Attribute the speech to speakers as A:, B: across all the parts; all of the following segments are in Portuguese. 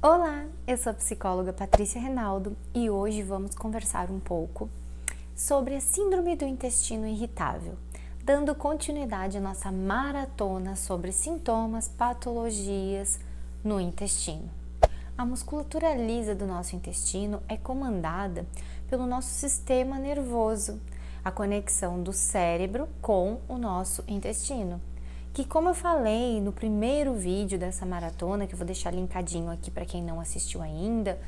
A: Olá, eu sou a psicóloga Patrícia Renaldo e hoje vamos conversar um pouco sobre a síndrome do intestino irritável, dando continuidade à nossa maratona sobre sintomas, patologias no intestino. A musculatura lisa do nosso intestino é comandada pelo nosso sistema nervoso, a conexão do cérebro com o nosso intestino. Que, como eu falei no primeiro vídeo dessa maratona, que eu vou deixar linkadinho aqui para quem não assistiu ainda,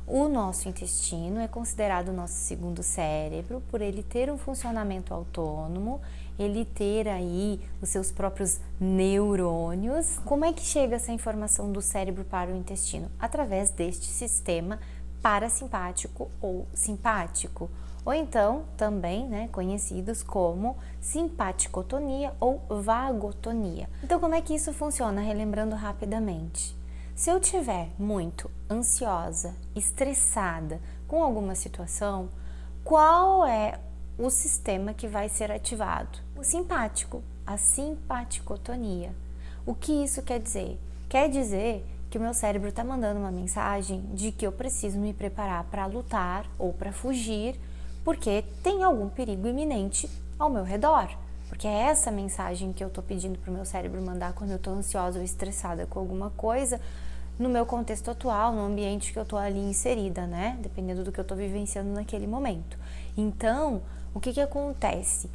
A: o nosso intestino é considerado o nosso segundo cérebro, por ele ter um funcionamento autônomo, ele ter aí os seus próprios neurônios. Como é que chega essa informação do cérebro para o intestino? Através deste sistema parasimpático ou simpático, ou então também conhecidos como simpaticotonia ou vagotonia. Então, como é que isso funciona? Relembrando rapidamente. Se eu estiver muito ansiosa, estressada com alguma situação, qual é o sistema que vai ser ativado? O simpático, a simpaticotonia. O que isso quer dizer? Quer dizer que o meu cérebro está mandando uma mensagem de que eu preciso me preparar para lutar ou para fugir, porque tem algum perigo iminente ao meu redor. Porque é essa mensagem que eu estou pedindo para o meu cérebro mandar quando eu estou ansiosa ou estressada com alguma coisa, no meu contexto atual, no ambiente que eu estou ali inserida, dependendo do que eu estou vivenciando naquele momento. Então, o que acontece?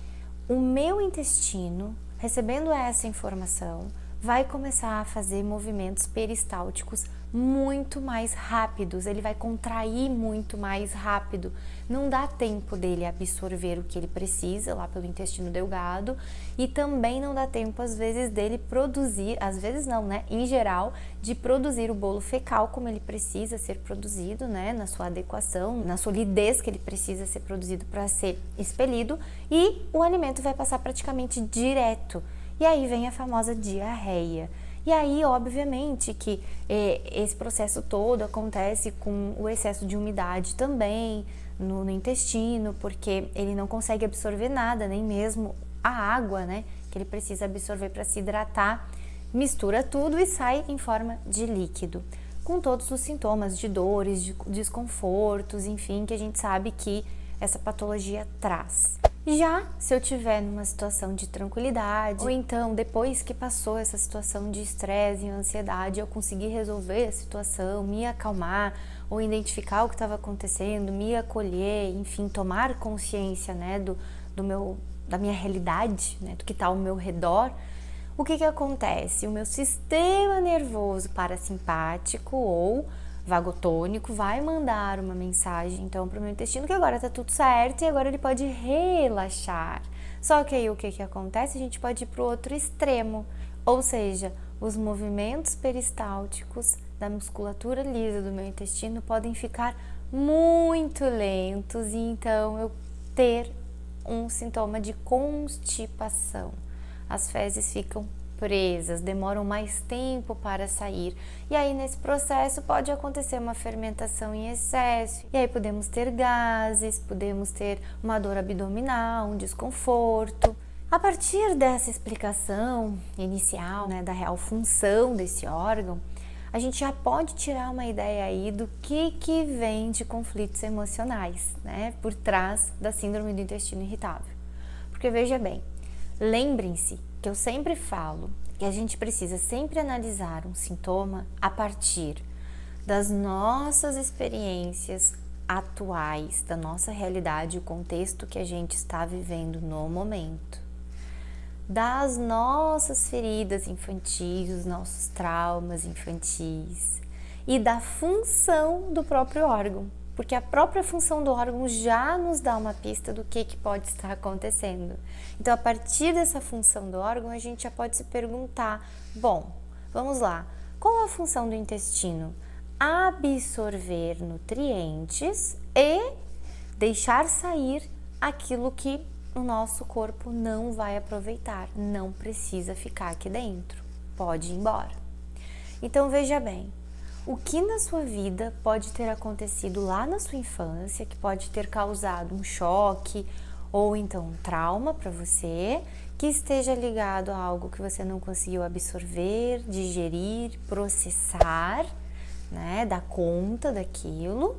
A: O meu intestino, recebendo essa informação, vai começar a fazer movimentos peristálticos muito mais rápidos, ele vai contrair muito mais rápido, não dá tempo dele absorver o que ele precisa lá pelo intestino delgado e também não dá tempo às vezes dele produzir, às vezes não, em geral, de produzir o bolo fecal como ele precisa ser produzido, na sua adequação, na solidez que ele precisa ser produzido para ser expelido, e o alimento vai passar praticamente direto. E aí vem a famosa diarreia. E aí, obviamente, que esse processo todo acontece com o excesso de umidade também no intestino, porque ele não consegue absorver nada, nem mesmo a água, que ele precisa absorver para se hidratar. Mistura tudo e sai em forma de líquido, com todos os sintomas de dores, de desconfortos, enfim, que a gente sabe que essa patologia traz. Já se eu tiver numa situação de tranquilidade, ou então depois que passou essa situação de estresse e ansiedade, eu conseguir resolver a situação, me acalmar, ou identificar o que estava acontecendo, me acolher, enfim, tomar consciência da minha realidade, do que está ao meu redor, o que acontece? O meu sistema nervoso parasimpático ou vagotônico vai mandar uma mensagem então para o meu intestino que agora tá tudo certo e agora ele pode relaxar. Só que aí o que acontece? A gente pode ir para o outro extremo, ou seja, os movimentos peristálticos da musculatura lisa do meu intestino podem ficar muito lentos e então eu ter um sintoma de constipação. As fezes ficam presas, demoram mais tempo para sair. E aí nesse processo pode acontecer uma fermentação em excesso. E aí podemos ter gases, podemos ter uma dor abdominal, um desconforto. A partir dessa explicação inicial, da real função desse órgão, a gente já pode tirar uma ideia aí do que vem de conflitos emocionais, por trás da síndrome do intestino irritável. Porque veja bem, lembrem-se que eu sempre falo que a gente precisa sempre analisar um sintoma a partir das nossas experiências atuais, da nossa realidade, o contexto que a gente está vivendo no momento, das nossas feridas infantis, dos nossos traumas infantis e da função do próprio órgão. Porque a própria função do órgão já nos dá uma pista do que pode estar acontecendo. Então, a partir dessa função do órgão, a gente já pode se perguntar, bom, vamos lá, qual a função do intestino? Absorver nutrientes e deixar sair aquilo que o nosso corpo não vai aproveitar, não precisa ficar aqui dentro, pode ir embora. Então, veja bem, o que na sua vida pode ter acontecido lá na sua infância, que pode ter causado um choque ou então um trauma para você, que esteja ligado a algo que você não conseguiu absorver, digerir, processar, né, dar conta daquilo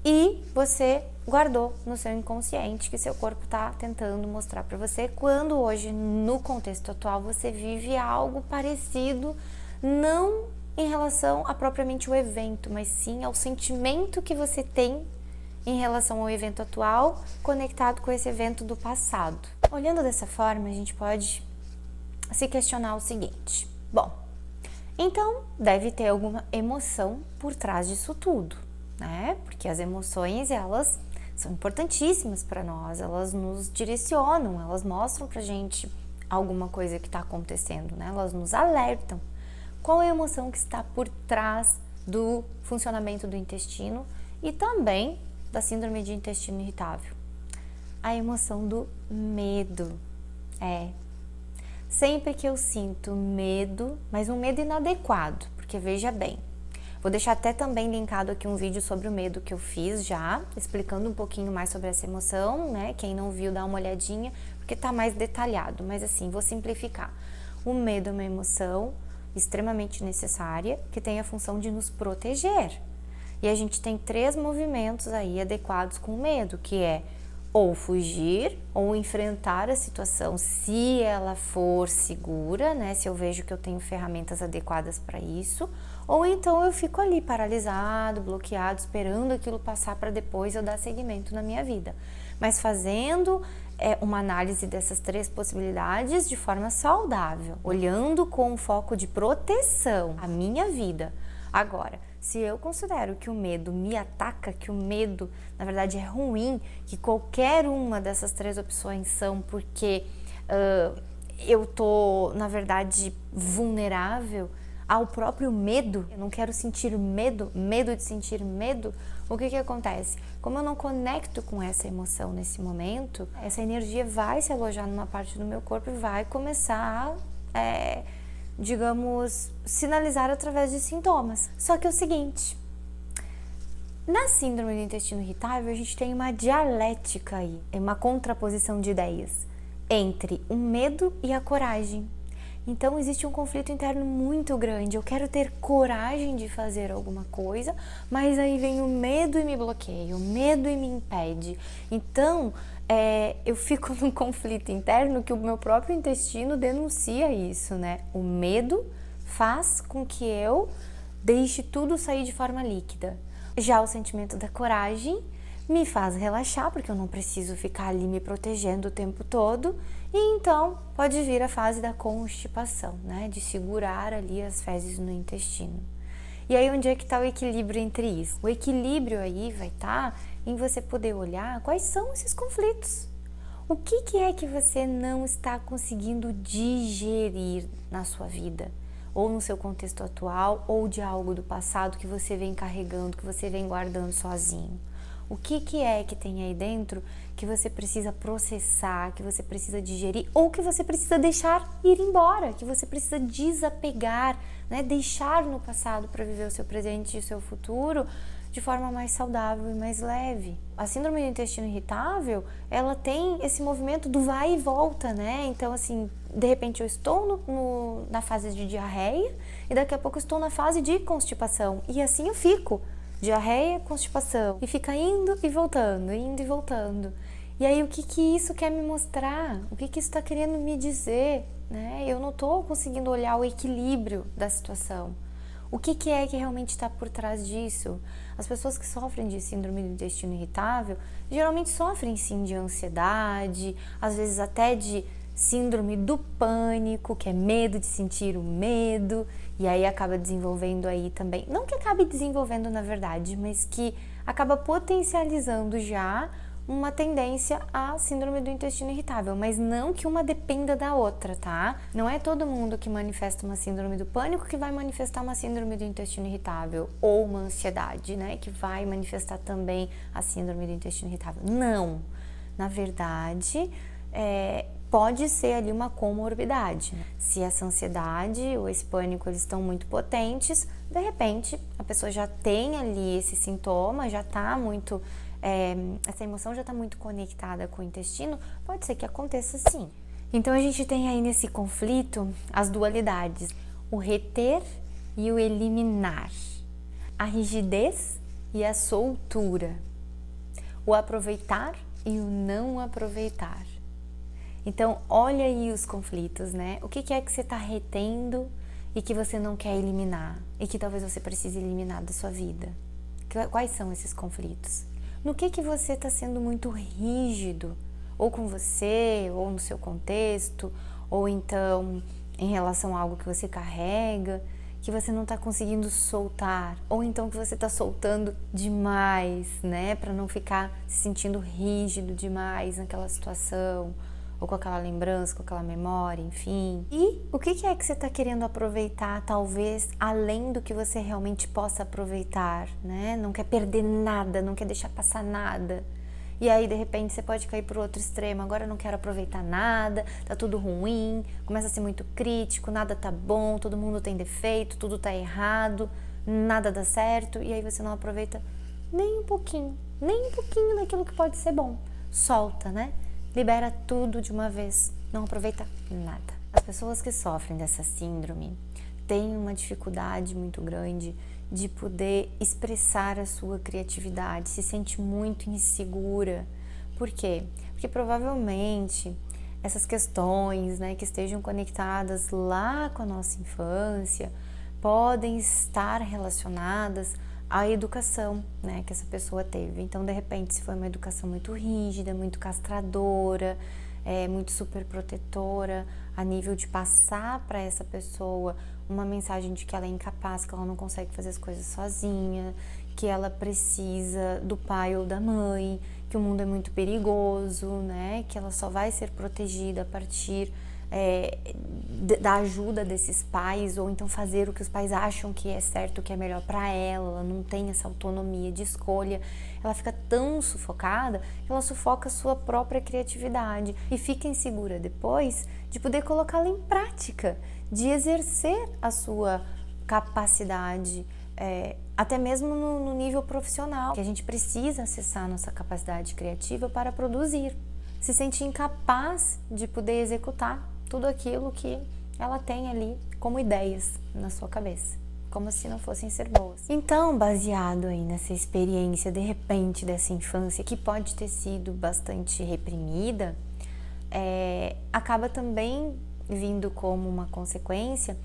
A: e você guardou no seu inconsciente que seu corpo está tentando mostrar para você, quando hoje, no contexto atual, você vive algo parecido, não em relação a propriamente o evento, mas sim ao sentimento que você tem em relação ao evento atual, conectado com esse evento do passado. Olhando dessa forma, a gente pode se questionar o seguinte: bom, então deve ter alguma emoção por trás disso tudo, né? Porque as emoções, elas são importantíssimas para nós, elas nos direcionam, elas mostram pra gente alguma coisa que está acontecendo, né? Elas nos alertam. Qual é a emoção que está por trás do funcionamento do intestino e também da síndrome de intestino irritável? A emoção do medo. Sempre que eu sinto medo, mas um medo inadequado, porque veja bem, vou deixar até também linkado aqui um vídeo sobre o medo que eu fiz já, explicando um pouquinho mais sobre essa emoção, né? Quem não viu, dá uma olhadinha, porque tá mais detalhado, mas assim, vou simplificar. O medo é uma emoção extremamente necessária, que tem a função de nos proteger. E a gente tem 3 movimentos aí adequados com o medo, que é ou fugir, ou enfrentar a situação se ela for segura, né? Se eu vejo que eu tenho ferramentas adequadas para isso, ou então eu fico ali paralisado, bloqueado, esperando aquilo passar para depois eu dar seguimento na minha vida. Mas fazendo uma análise dessas 3 possibilidades de forma saudável, olhando com um foco de proteção à minha vida. Agora, se eu considero que o medo me ataca, que o medo, na verdade, é ruim, que qualquer uma dessas 3 opções são porque eu tô, na verdade, vulnerável ao próprio medo, eu não quero sentir medo de sentir medo, o que acontece? Como eu não conecto com essa emoção nesse momento, essa energia vai se alojar numa parte do meu corpo e vai começar a, digamos, sinalizar através de sintomas. Só que é o seguinte, na síndrome do intestino irritável, a gente tem uma dialética aí, uma contraposição de ideias entre o medo e a coragem. Então existe um conflito interno muito grande, eu quero ter coragem de fazer alguma coisa, mas aí vem o medo e me bloqueia, o medo e me impede. Então eu fico num conflito interno que o meu próprio intestino denuncia isso, né? O medo faz com que eu deixe tudo sair de forma líquida. Já o sentimento da coragem me faz relaxar, porque eu não preciso ficar ali me protegendo o tempo todo, e então pode vir a fase da constipação, né? De segurar ali as fezes no intestino. E aí onde é que está o equilíbrio entre isso? O equilíbrio aí vai estar em você poder olhar quais são esses conflitos. O que é que você não está conseguindo digerir na sua vida? Ou no seu contexto atual, ou de algo do passado que você vem carregando, que você vem guardando sozinho. O que é que tem aí dentro que você precisa processar, que você precisa digerir, ou que você precisa deixar ir embora, que você precisa desapegar, né? Deixar no passado para viver o seu presente e o seu futuro de forma mais saudável e mais leve. A síndrome do intestino irritável, ela tem esse movimento do vai e volta, né? Então, assim, de repente eu estou na fase de diarreia e daqui a pouco eu estou na fase de constipação. E assim eu fico. Diarreia, constipação. E fica indo e voltando, indo e voltando. E aí, o que isso quer me mostrar? O que isso está querendo me dizer? Né? Eu não estou conseguindo olhar o equilíbrio da situação. O que é que realmente está por trás disso? As pessoas que sofrem de síndrome do intestino irritável, geralmente sofrem sim de ansiedade, às vezes até de síndrome do pânico, que é medo de sentir o medo, e aí acaba desenvolvendo aí também, não que acabe desenvolvendo na verdade, mas que acaba potencializando já uma tendência à síndrome do intestino irritável, mas não que uma dependa da outra, tá? Não é todo mundo que manifesta uma síndrome do pânico que vai manifestar uma síndrome do intestino irritável, ou uma ansiedade, né, que vai manifestar também a síndrome do intestino irritável. Não! Na verdade, pode ser ali uma comorbidade. Se essa ansiedade ou esse pânico eles estão muito potentes, de repente a pessoa já tem ali esse sintoma, já está muito, essa emoção já está muito conectada com o intestino, pode ser que aconteça sim. Então a gente tem aí nesse conflito as dualidades, o reter e o eliminar. a rigidez e a soltura, o aproveitar e o não aproveitar. Então, olha aí os conflitos, né? O que é que você está retendo e que você não quer eliminar e que talvez você precise eliminar da sua vida? Quais são esses conflitos? No que você está sendo muito rígido, ou com você, ou no seu contexto, ou então em relação a algo que você carrega, que você não está conseguindo soltar, ou então que você está soltando demais, né? Para não ficar se sentindo rígido demais naquela situação, ou com aquela lembrança, com aquela memória, enfim. E o que é que você está querendo aproveitar, talvez, além do que você realmente possa aproveitar, né? Não quer perder nada, não quer deixar passar nada. E aí, de repente, você pode cair para o outro extremo. Agora eu não quero aproveitar nada, tá tudo ruim, começa a ser muito crítico, nada tá bom, todo mundo tem defeito, tudo tá errado, nada dá certo. E aí você não aproveita nem um pouquinho daquilo que pode ser bom. Solta, né? Libera tudo de uma vez, não aproveita nada. As pessoas que sofrem dessa síndrome têm uma dificuldade muito grande de poder expressar a sua criatividade, se sente muito insegura. Por quê? Porque provavelmente essas questões, né, que estejam conectadas lá com a nossa infância podem estar relacionadas à educação, né, que essa pessoa teve. Então, de repente, se foi uma educação muito rígida, muito castradora, muito super protetora, a nível de passar para essa pessoa uma mensagem de que ela é incapaz, que ela não consegue fazer as coisas sozinha, que ela precisa do pai ou da mãe, que o mundo é muito perigoso, né, que ela só vai ser protegida a partir da ajuda desses pais, ou então fazer o que os pais acham que é certo, que é melhor para ela não tem essa autonomia de escolha. Ela fica tão sufocada que ela sufoca a sua própria criatividade e fica insegura depois de poder colocá-la em prática, de exercer a sua capacidade, até mesmo no nível profissional, que a gente precisa acessar a nossa capacidade criativa para produzir. Se sente incapaz de poder executar tudo aquilo que ela tem ali como ideias na sua cabeça, como se não fossem ser boas. Então, baseado aí nessa experiência, de repente, dessa infância, que pode ter sido bastante reprimida, acaba também vindo como uma consequência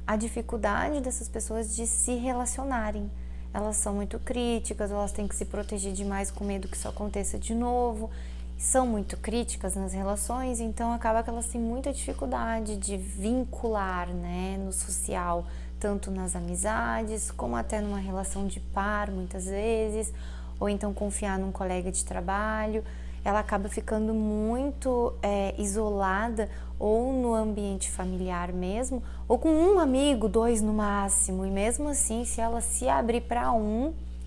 A: a dificuldade dessas pessoas de se relacionarem. Elas são muito críticas, elas têm que se proteger demais com medo que isso aconteça de novo, são muito críticas nas relações, então acaba que elas têm muita dificuldade de vincular, né, no social, tanto nas amizades, como até numa relação de par, muitas vezes, ou então confiar num colega de trabalho. Ela acaba ficando muito isolada, ou no ambiente familiar mesmo, ou com um amigo, 2 no máximo, e mesmo assim, se ela se abrir para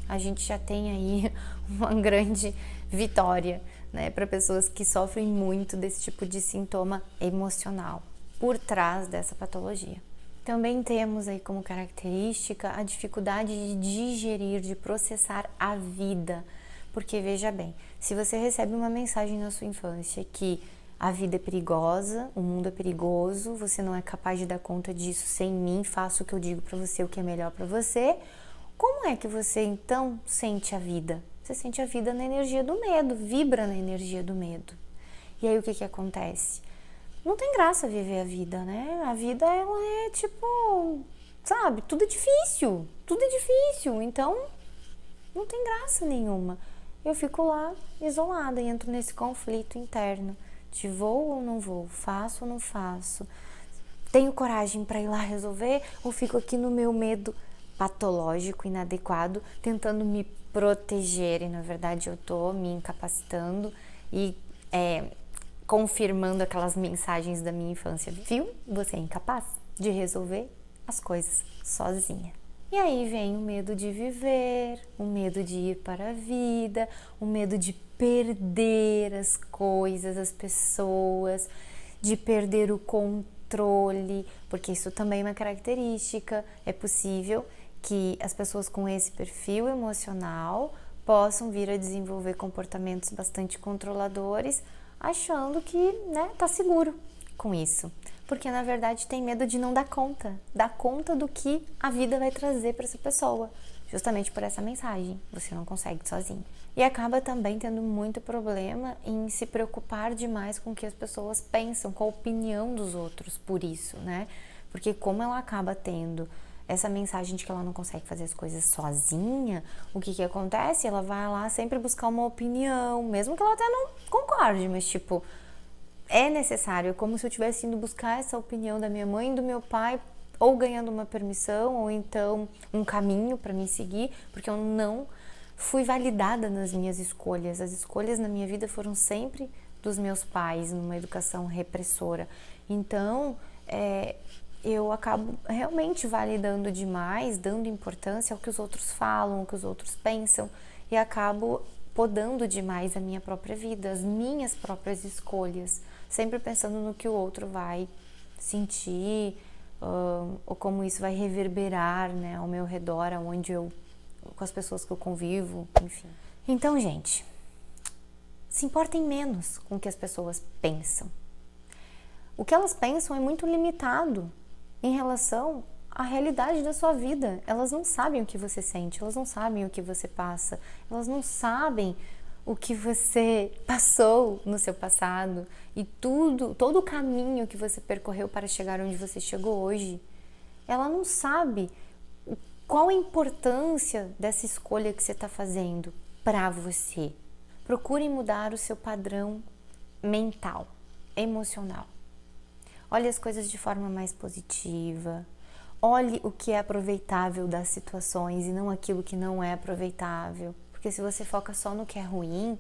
A: a gente já tem aí uma grande vitória, né, para pessoas que sofrem muito desse tipo de sintoma emocional por trás dessa patologia. Também temos aí como característica a dificuldade de digerir, de processar a vida, porque veja bem, se você recebe uma mensagem na sua infância que a vida é perigosa, o mundo é perigoso, você não é capaz de dar conta disso sem mim, faça o que eu digo para você, o que é melhor para você, como é que você então sente a vida? Você sente a vida na energia do medo, vibra na energia do medo. E aí o que acontece? Não tem graça viver a vida, né? A vida, ela é tipo, sabe, tudo é difícil, então não tem graça nenhuma. Eu fico lá isolada e entro nesse conflito interno de vou ou não vou, faço ou não faço, tenho coragem para ir lá resolver ou fico aqui no meu medo patológico, inadequado, tentando me proteger, e na verdade eu tô me incapacitando e confirmando aquelas mensagens da minha infância. Viu? Você é incapaz de resolver as coisas sozinha. E aí vem o medo de viver, o medo de ir para a vida, o medo de perder as coisas, as pessoas, de perder o controle, porque isso também é uma característica. É possível que as pessoas com esse perfil emocional possam vir a desenvolver comportamentos bastante controladores, achando que, né, tá seguro com isso, porque na verdade tem medo de não dar conta do que a vida vai trazer para essa pessoa. justamente por essa mensagem, você não consegue sozinho. E acaba também tendo muito problema em se preocupar demais com o que as pessoas pensam, com a opinião dos outros por isso, né? Porque como ela acaba tendo essa mensagem de que ela não consegue fazer as coisas sozinha, o que acontece? Ela vai lá sempre buscar uma opinião, mesmo que ela até não concorde, mas tipo, é necessário, é como se eu estivesse indo buscar essa opinião da minha mãe e do meu pai, ou ganhando uma permissão, ou então um caminho para me seguir, porque eu não fui validada nas minhas escolhas. As escolhas na minha vida foram sempre dos meus pais, numa educação repressora. Então, eu acabo realmente validando demais, dando importância ao que os outros falam, ao que os outros pensam, e acabo podando demais a minha própria vida, as minhas próprias escolhas, sempre pensando no que o outro vai sentir, ou como isso vai reverberar, né, ao meu redor, com as pessoas que eu convivo, enfim. Então, gente, se importem menos com o que as pessoas pensam. O que elas pensam é muito limitado em relação à realidade da sua vida. Elas não sabem o que você sente, elas não sabem o que você passa, elas não sabem o que você passou no seu passado e todo o caminho que você percorreu para chegar onde você chegou hoje. Ela não sabe qual a importância dessa escolha que você está fazendo para você. Procure mudar o seu padrão mental, emocional. Olhe as coisas de forma mais positiva. Olhe o que é aproveitável das situações e não aquilo que não é aproveitável. Porque se você foca só no que é ruim,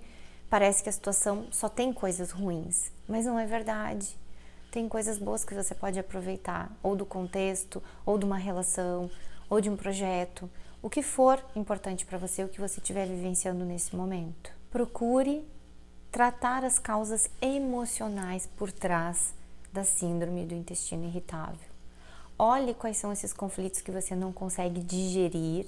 A: parece que a situação só tem coisas ruins. Mas não é verdade. Tem coisas boas que você pode aproveitar, ou do contexto, ou de uma relação, ou de um projeto. O que for importante para você, o que você estiver vivenciando nesse momento. Procure tratar as causas emocionais por trás da síndrome do intestino irritável. Olhe quais são esses conflitos que você não consegue digerir,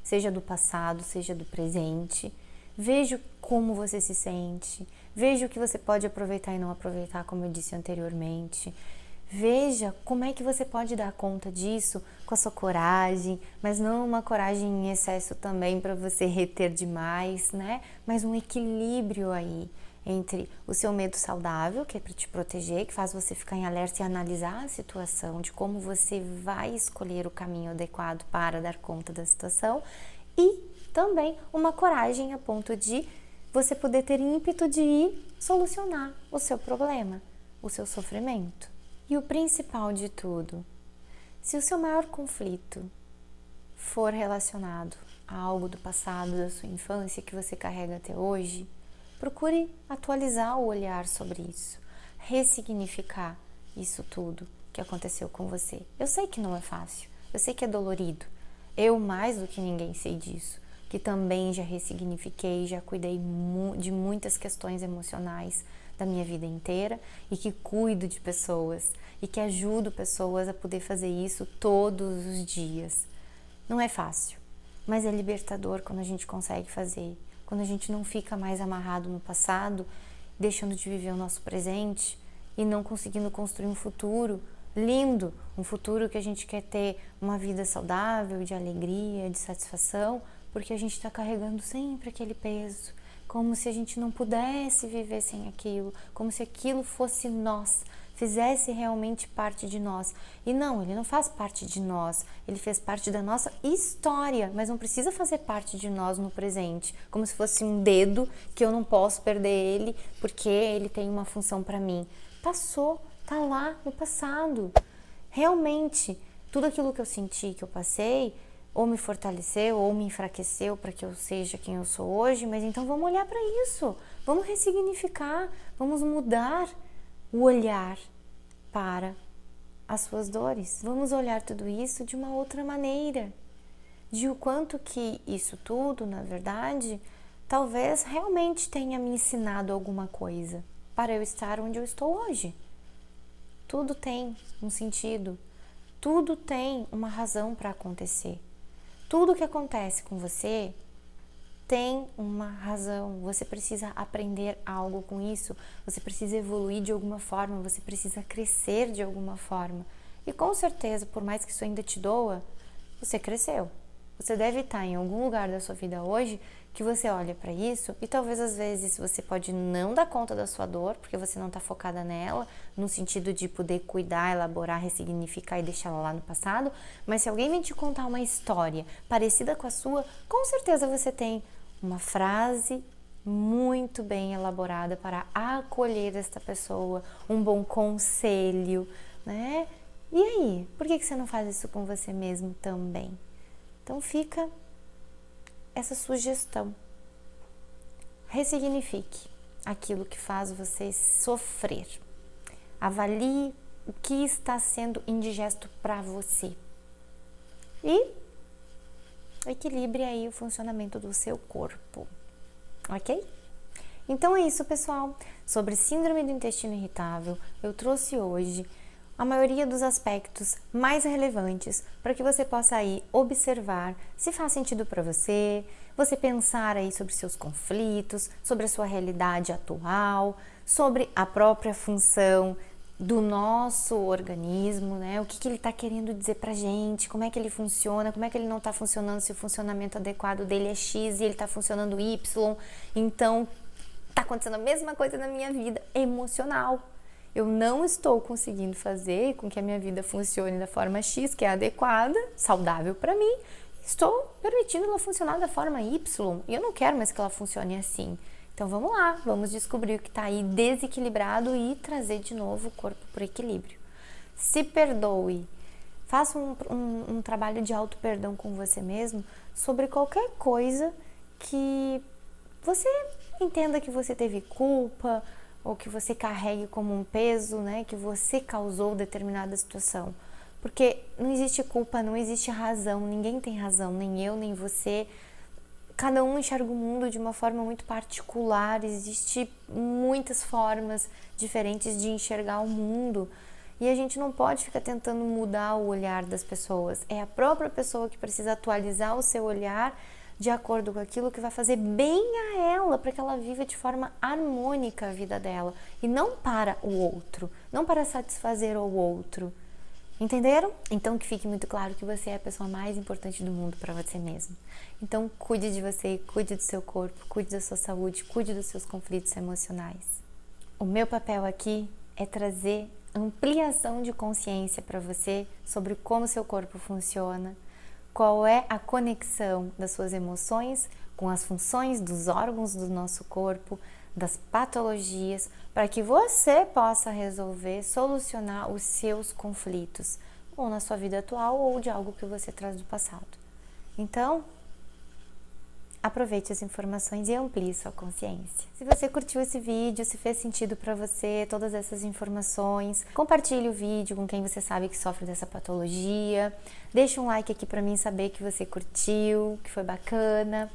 A: seja do passado, seja do presente. Veja como você se sente, veja o que você pode aproveitar e não aproveitar, como eu disse anteriormente. Veja como é que você pode dar conta disso com a sua coragem, mas não uma coragem em excesso também para você reter demais, né? Mas um equilíbrio aí entre o seu medo saudável, que é para te proteger, que faz você ficar em alerta e analisar a situação, de como você vai escolher o caminho adequado para dar conta da situação, e também uma coragem a ponto de você poder ter ímpeto de ir solucionar o seu problema, o seu sofrimento. E o principal de tudo, se o seu maior conflito for relacionado a algo do passado, da sua infância, que você carrega até hoje, procure atualizar o olhar sobre isso, ressignificar isso tudo que aconteceu com você. Eu sei que não é fácil, eu sei que é dolorido. Eu, mais do que ninguém, sei disso, que também já ressignifiquei, já cuidei de muitas questões emocionais da minha vida inteira e que cuido de pessoas e que ajudo pessoas a poder fazer isso todos os dias. Não é fácil, mas é libertador quando a gente consegue fazer. Quando a gente não fica mais amarrado no passado, deixando de viver o nosso presente e não conseguindo construir um futuro lindo, um futuro que a gente quer ter uma vida saudável, de alegria, de satisfação, porque a gente está carregando sempre aquele peso, como se a gente não pudesse viver sem aquilo, como se aquilo fosse nós, fizesse realmente parte de nós. E não, ele não faz parte de nós, ele fez parte da nossa história, mas não precisa fazer parte de nós no presente, como se fosse um dedo que eu não posso perder ele porque ele tem uma função para mim. Passou, tá lá no passado. Realmente, tudo aquilo que eu senti, que eu passei, ou me fortaleceu ou me enfraqueceu para que eu seja quem eu sou hoje, mas então vamos olhar para isso, vamos ressignificar, vamos mudar o olhar para as suas dores. Vamos olhar tudo isso de uma outra maneira, de o quanto que isso tudo, na verdade, talvez realmente tenha me ensinado alguma coisa para eu estar onde eu estou hoje. Tudo tem um sentido, tudo tem uma razão para acontecer. Tudo que acontece com você tem uma razão, você precisa aprender algo com isso, você precisa evoluir de alguma forma, você precisa crescer de alguma forma. E com certeza, por mais que isso ainda te doa, você cresceu, Você deve estar em algum lugar da sua vida hoje que você olha para isso e talvez às vezes você pode não dar conta da sua dor, porque você não está focada nela, no sentido de poder cuidar, elaborar, ressignificar e deixá-la lá no passado, mas se alguém vem te contar uma história parecida com a sua, com certeza você tem uma frase muito bem elaborada para acolher esta pessoa, um bom conselho, né? E aí, por que você não faz isso com você mesmo também? Então fica essa sugestão. Ressignifique aquilo que faz você sofrer. Avalie o que está sendo indigesto para você. E equilibre aí o funcionamento do seu corpo. Ok? Então é isso, pessoal. Sobre síndrome do intestino irritável, eu trouxe hoje a maioria dos aspectos mais relevantes para que você possa aí observar se faz sentido para você pensar aí sobre seus conflitos, sobre a sua realidade atual, sobre a própria função do nosso organismo, né? O que ele está querendo dizer pra gente, como é que ele funciona, como é que ele não está funcionando, se o funcionamento adequado dele é X e ele está funcionando Y, então está acontecendo a mesma coisa na minha vida emocional. Eu não estou conseguindo fazer com que a minha vida funcione da forma X, que é adequada, saudável para mim. Estou permitindo ela funcionar da forma Y e eu não quero mais que ela funcione assim. Então vamos lá, vamos descobrir o que está aí desequilibrado e trazer de novo o corpo para o equilíbrio. Se perdoe, faça um trabalho de auto-perdão com você mesmo sobre qualquer coisa que você entenda que você teve culpa, ou que você carregue como um peso, né, que você causou determinada situação. Porque não existe culpa, não existe razão, ninguém tem razão, nem eu, nem você. Cada um enxerga o mundo de uma forma muito particular, existem muitas formas diferentes de enxergar o mundo. E a gente não pode ficar tentando mudar o olhar das pessoas. É a própria pessoa que precisa atualizar o seu olhar de acordo com aquilo que vai fazer bem a ela, para que ela viva de forma harmônica a vida dela. E não para o outro, não para satisfazer o outro. Entenderam? Então que fique muito claro que você é a pessoa mais importante do mundo para você mesmo. Então cuide de você, cuide do seu corpo, cuide da sua saúde, cuide dos seus conflitos emocionais. O meu papel aqui é trazer ampliação de consciência para você sobre como seu corpo funciona, qual é a conexão das suas emoções com as funções dos órgãos do nosso corpo, das patologias, para que você possa resolver, solucionar os seus conflitos, ou na sua vida atual, ou de algo que você traz do passado. Então, aproveite as informações e amplie sua consciência. Se você curtiu esse vídeo, se fez sentido para você todas essas informações, compartilhe o vídeo com quem você sabe que sofre dessa patologia. Deixa um like aqui para mim saber que você curtiu, que foi bacana.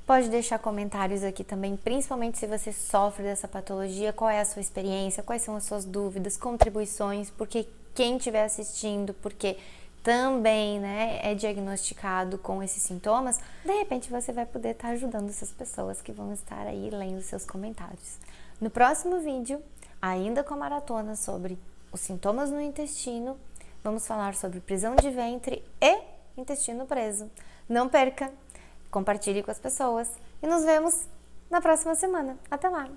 A: Pode deixar comentários aqui também, principalmente se você sofre dessa patologia, qual é a sua experiência, quais são as suas dúvidas, contribuições, porque quem estiver assistindo, porque também, né, é diagnosticado com esses sintomas, de repente você vai poder estar ajudando essas pessoas que vão estar aí lendo seus comentários. No próximo vídeo, ainda com a maratona sobre os sintomas no intestino, vamos falar sobre prisão de ventre e intestino preso. Não perca, compartilhe com as pessoas e nos vemos na próxima semana. Até lá!